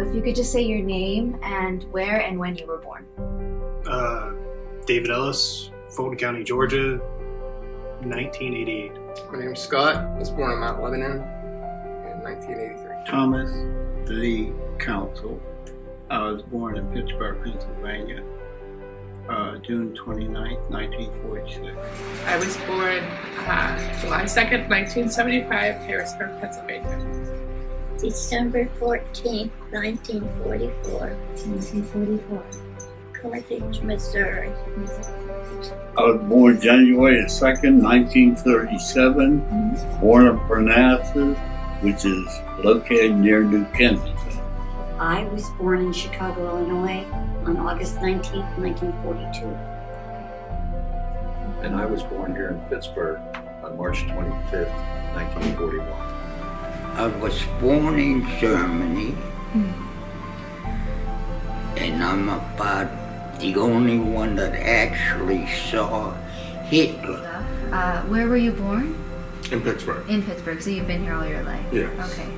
if you could just say your name and where and when you were born. David Ellis, Fulton County, Georgia, 1988. My name's Scott. I was born in Mount Lebanon in 1983. Thomas Lee Council. I was born in Pittsburgh, Pennsylvania, June 29th, 1946. I was born July 2nd, 1975, Harrisburg, Pennsylvania. December 14th, 1944. 1944. Carthage, Missouri. I was born January 2nd, 1937, born in Parnassus, which is located near New Kensington. I was born in Chicago, Illinois on August 19th, 1942. And I was born here in Pittsburgh on March 25th, 1941. I was born in Germany, and I'm about the only one that actually saw Hitler. Where were you born? In Pittsburgh. In Pittsburgh, so you've been here all your life? Yes. Okay.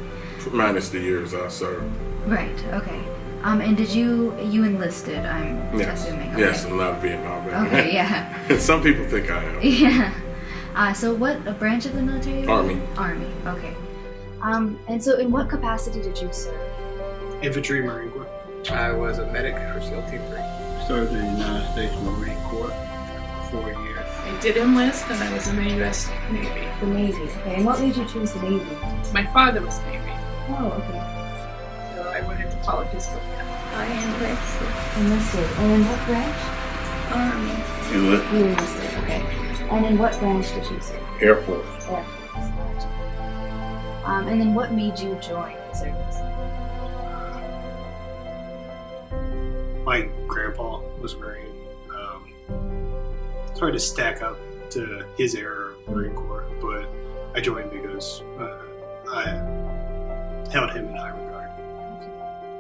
Minus the years I served. Right, okay. And did you enlisted, I'm assuming? Okay. Yes, I'm not a Vietnam vet. Okay, yeah. Some people think I am. Yeah. So what branch of the military? Army. Army, okay. And so in what capacity did you serve? Infantry, Marine Corps. I was a medic for SEAL Team 3. Served in the United States Marine Corps for 4 years. I did enlist and I was in the U.S. Navy. The Navy, okay. And what made you choose the Navy? My father was Navy, Oh, okay. so I wanted to follow his footsteps. I enlisted. Enlisted. And in what branch? Army. You enlisted, okay. And in what branch did you serve? Air Force. Air Force, gotcha. And then what made you join the service? My grandpa was a Marine. It's hard to stack up to his era of Marine Corps, but I joined because I held him in high regard.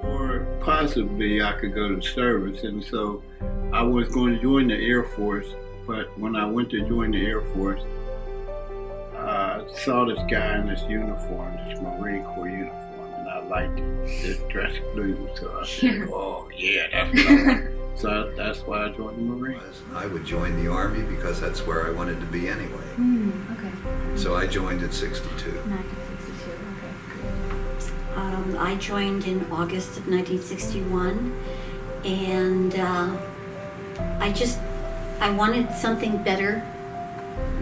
Or possibly I could go to service, and so I was going to join the Air Force, but when I went to join the Air Force, I saw this guy in this uniform, this Marine Corps uniform, and I liked this dress blue, so I said, oh yeah, that's what I want. So that's why I joined the Marines. I would join the Army because that's where I wanted to be anyway. Okay. So I joined at 62. 1962, okay. I joined in August of 1961, and I wanted something better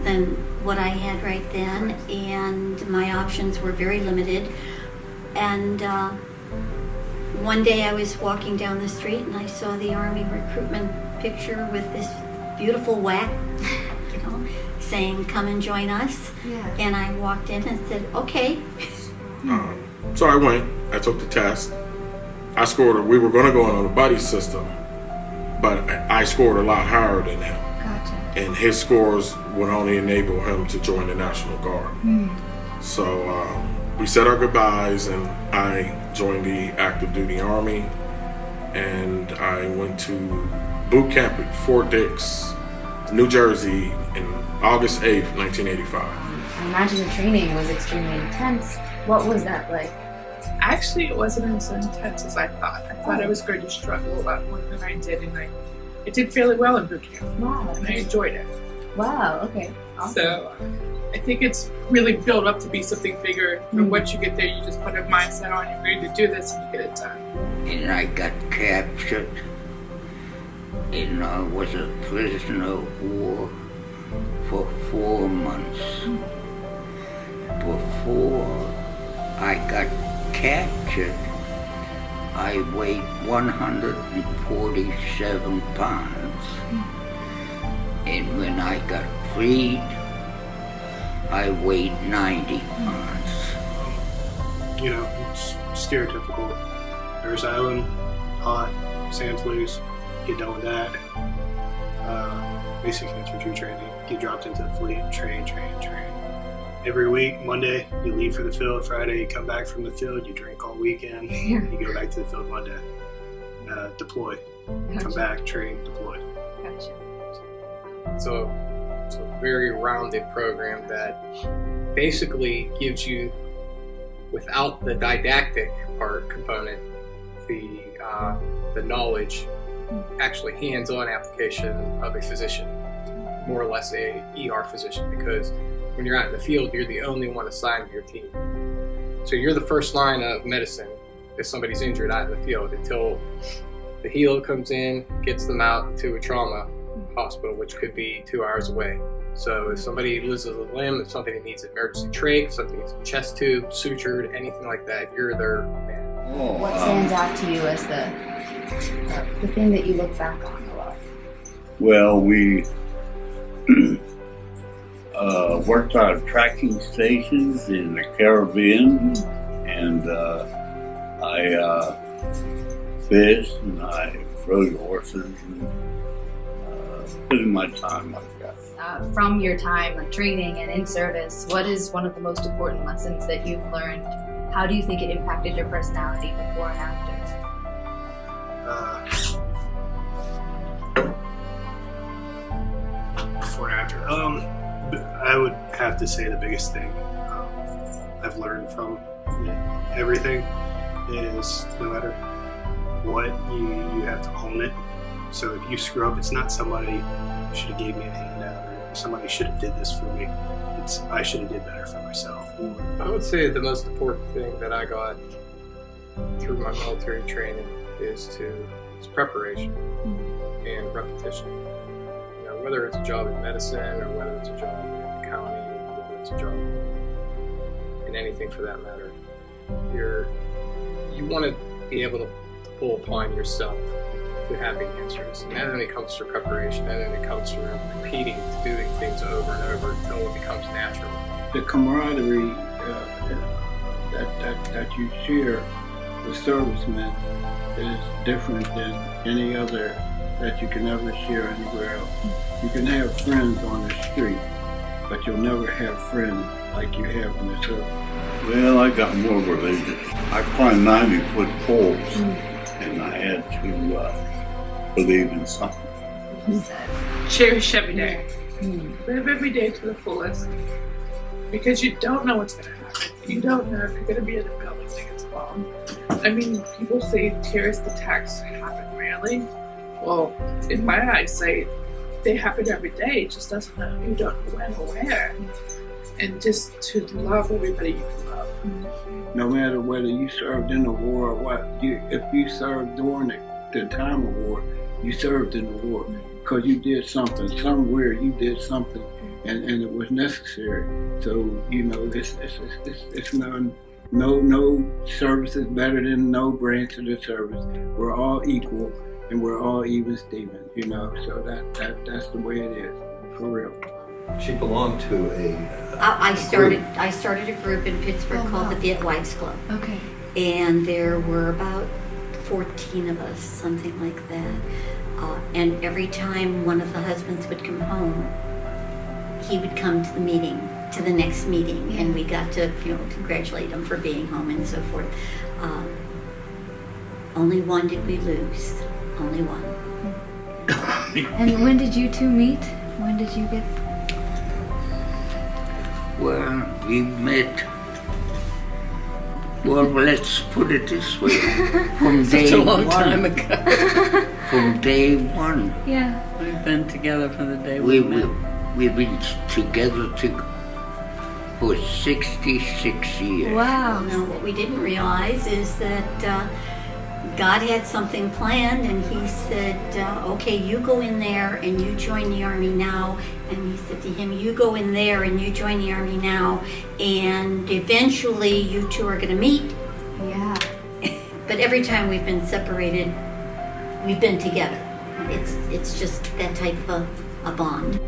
than what I had right then, and my options were very limited. And one day I was walking down the street and I saw the Army recruitment picture with this beautiful whack, saying, "Come and join us." Yeah. And I walked in and said, "Okay." So I went. I took the test. I scored. We were going to go on a buddy system, but I scored a lot higher than him. Gotcha. And his scores would only enable him to join the National Guard. So we said our goodbyes, and I joined the active duty Army, and I went to boot camp at Fort Dix, New Jersey, in August 8th, 1985. I imagine the training was extremely intense. What was that like? Actually, it wasn't as intense as I thought. I thought I was going to struggle a lot more than I did, and I did fairly well in boot camp. Wow. And I enjoyed it. Wow, okay. Awesome. So I think it's really built up to be something bigger. But once you get there, you just put a mindset on, you're ready to do this, and you get it done. And I got captured, and I was a prisoner of war for 4 months. Before I got captured, I weighed 147 pounds. And when I got freed, I weighed 90 pounds. You know, it's stereotypical. Nurse Island, hot, sand fleas, get done with that. Basic infantry training, get dropped into the fleet, train. Every week, Monday, you leave for the field. Friday, you come back from the field, you drink all weekend, you go back to the field Monday. Deploy, come back, train, deploy. Gotcha. So it's a very rounded program that basically gives you, without the didactic part component, the knowledge, actually hands-on application of a physician, more or less a ER physician, because when you're out in the field, you're the only one assigned to your team. So you're the first line of medicine if somebody's injured out in the field until the healer comes in, gets them out to a trauma hospital, which could be 2 hours away. So if somebody loses a limb, if somebody needs an emergency trach, if somebody needs a chest tube, sutured, anything like that, you're their man. What stands out to you as the thing that you look back on a lot? Well, we worked out of tracking stations in the Caribbean, and I fished and I rode horses and spending my time like that. From your time, like training and in service, what is one of the most important lessons that you've learned? How do you think it impacted your personality before and after? Before and after, I would have to say the biggest thing I've learned from everything is no matter what, you have to own it. So if you screw up, it's not somebody should have gave me a handout or somebody should have did this for me. It's I should have did better for myself. I would say the most important thing that I got through my military training is preparation and repetition. You know, whether it's a job in medicine or whether it's a job in accounting, or whether it's a job in anything for that matter, you want to be able to pull upon yourself to have the answers. And that only comes through preparation, that only comes through repeating, doing things over and over until it becomes natural. The camaraderie that you share with servicemen is different than any other that you can ever share anywhere else. You can have friends on the street, but you'll never have friends like you have in the service. Well, I got more religious. I climbed 90-foot poles, and I had to believe in something. Cherish every day. Live every day to the fullest. Because you don't know what's going to happen. You don't know if you're going to be in a building that gets bombed. I mean, people say terrorist attacks happen rarely. Well, in my eyesight, they happen every day. It just doesn't know. You don't know when or where. And just to love everybody you can love. No matter whether you served in the war or what, if you served during the time of war, you served in the war because you did something. Somewhere you did something, and it was necessary. So you know, it's no service is better than no branch of the service. We're all equal and we're all even Steven. You know, so that's the way it is for real. She belonged to I started a group in Pittsburgh called the Viet Wives Club. Okay. And there were about 14 of us, something like that. And every time one of the husbands would come home, he would come to the meeting, to the next meeting, and we got to, congratulate him for being home and so forth. Only one did we lose. Only one. And when did you two meet? When did you get? Well, we met. Well, let's put it this way. From day Such a long one. time ago. From day one. Yeah. We've been together from the day we met. We've been together for 66 years. Wow. Now, what we didn't realize is that God had something planned, and he said, okay, you go in there and you join the Army now. And he said to him, you go in there and you join the Army now, and eventually you two are going to meet. Yeah. But every time we've been separated, we've been together. It's just that type of a bond.